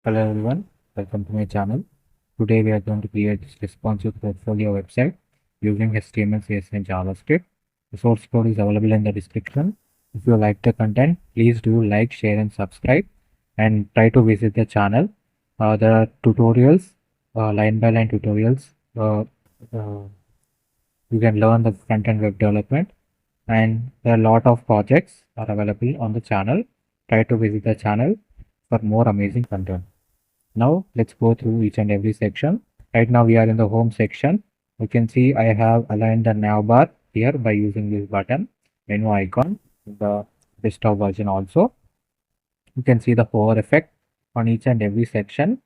Hello everyone, welcome to my channel. Today we are going to create this responsive portfolio website using HTML, CSS and JavaScript. The source code is available in the description. If you like the content, please do like, share and subscribe and try to visit the channel. There are tutorials, line by line tutorials. You can learn the front-end web development, and there are a lot of projects are available on the channel. Try to visit the channel for more amazing content. Now let's go through each and every section. Right now we are in the home section. You can see I have aligned the navbar here by using this button menu icon, the desktop version also. You can see the hover effect on each and every section.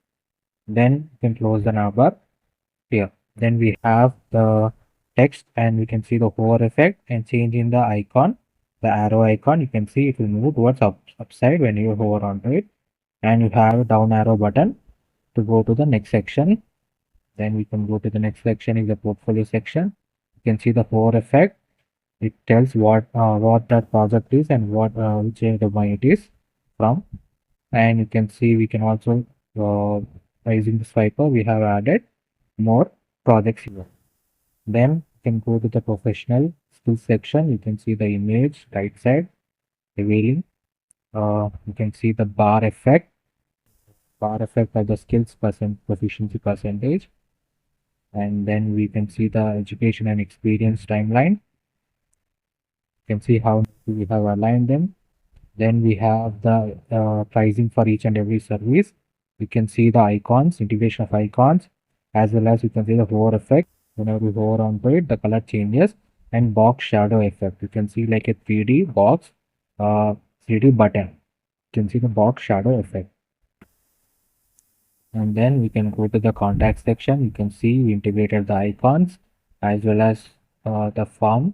Then you can close the navbar here. Then we have the text and we can see the hover effect and change in the icon, the arrow icon. You can see it will move towards upside when you hover onto it. And you have a down arrow button to go to the next section. Then we can go to the next section is the portfolio section. You can see the hover effect. It tells what that project is and what which domain it is from. And you can see we can also by using the swiper we have added more projects here. Then you can go to the professional skills section. You can see the image right side revealing. You can see the bar effect of the skills proficiency percentage, and then we can see the education and experience timeline. You can see how we have aligned them. Then we have the pricing for each and every service. We can see the icons, integration of icons, as well as you can see the hover effect. Whenever we hover onto it, the color changes, and box shadow effect. You can see like a 3D box, 3D button. You can see the box shadow effect. And then we can go to the contact section. You can see we integrated the icons as well as the form.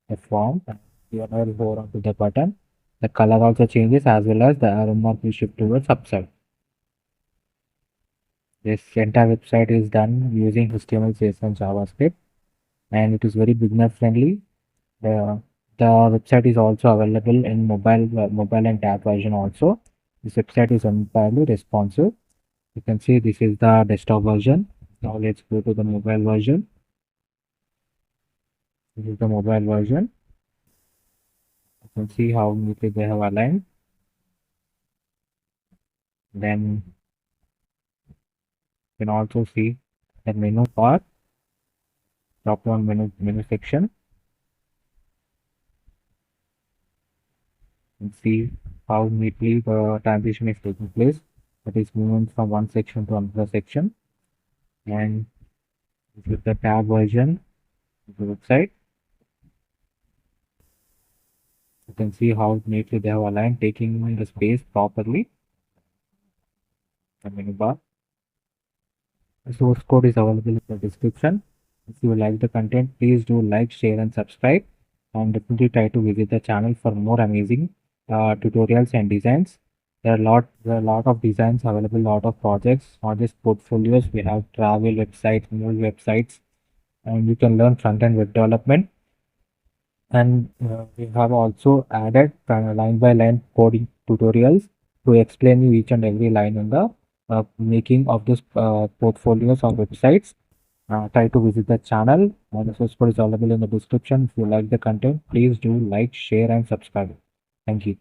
Whenever we hover onto the button, the color also changes as well as the arrow mark will shift towards upside. This entire website is done using HTML, CSS and JavaScript, and it is very beginner friendly. The website is also available in mobile and tab version also. This website is entirely responsive. You can see this is the desktop version. Now let's go to the mobile version. This is the mobile version. You can see how neatly they have aligned. Then you can also see the menu bar, drop down menu section. And see how neatly the transition is taking place. That is moving from one section to another section. And this is the tab version of the website. You can see how neatly they have aligned, taking the space properly. The menu bar. The source code is available in the description. If you like the content, please do like, share and subscribe. And definitely try to visit the channel for more amazing tutorials and designs. There are a lot of designs available, lot of projects, not just portfolios. We have travel websites, movie websites, and you can learn front-end web development. And we have also added line by line coding tutorials to explain you each and every line in the making of this portfolios or websites. Try to visit the channel. The source code is available in the description. If you like the content, please do like, share and subscribe. Thank you.